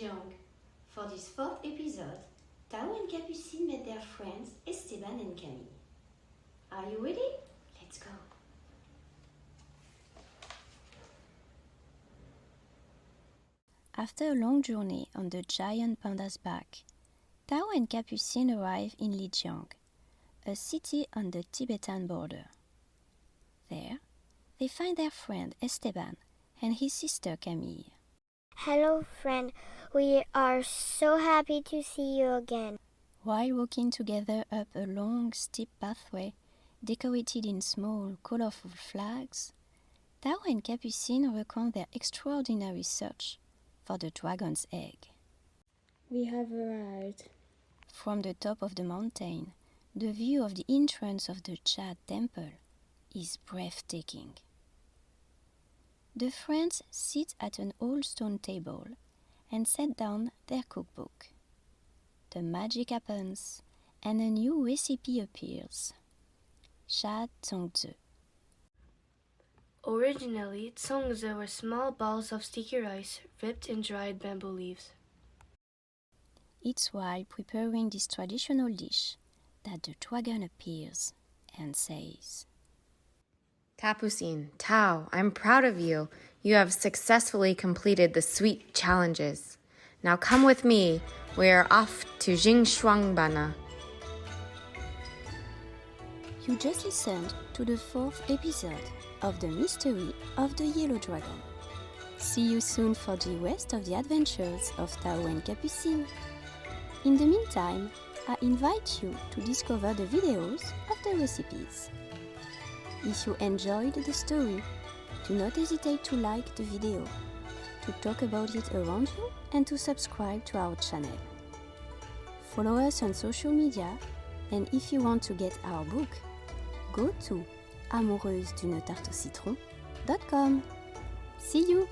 Lijiang. For this fourth episode, Tao and Capucine met their friends Esteban and Camille. Are you ready? Let's go. After a long journey on the giant panda's back, Tao and Capucine arrive in Lijiang, a city on the Tibetan border. There, they find their friend Esteban and his sister Camille. Hello, friend. We are so happy to see you again. While walking together up a long, steep pathway decorated in small, colorful flags, Tao and Capucine recount their extraordinary search for the dragon's egg. We have arrived. From the top of the mountain, the view of the entrance of the Jade temple is breathtaking. The friends sit at an old stone table and set down their cookbook. The magic happens and a new recipe appears. Sha Zongzi. Originally, zongzi were small balls of sticky rice wrapped in dried bamboo leaves. It's while preparing this traditional dish that the dragon appears and says, Capucine, Tao, I'm proud of you. You have successfully completed the sweet challenges. Now come with me. We are off to Jingshuangbana. You just listened to the fourth episode of The Mystery of the Yellow Dragon. See you soon for the rest of the adventures of Tao and Capucine. In the meantime, I invite you to discover the videos of the recipes. If you enjoyed the story, do not hesitate to like the video, to talk about it around you, and to subscribe to our channel. Follow us on social media, and if you want to get our book, go to amoureusedunetarte au citron.com. See you!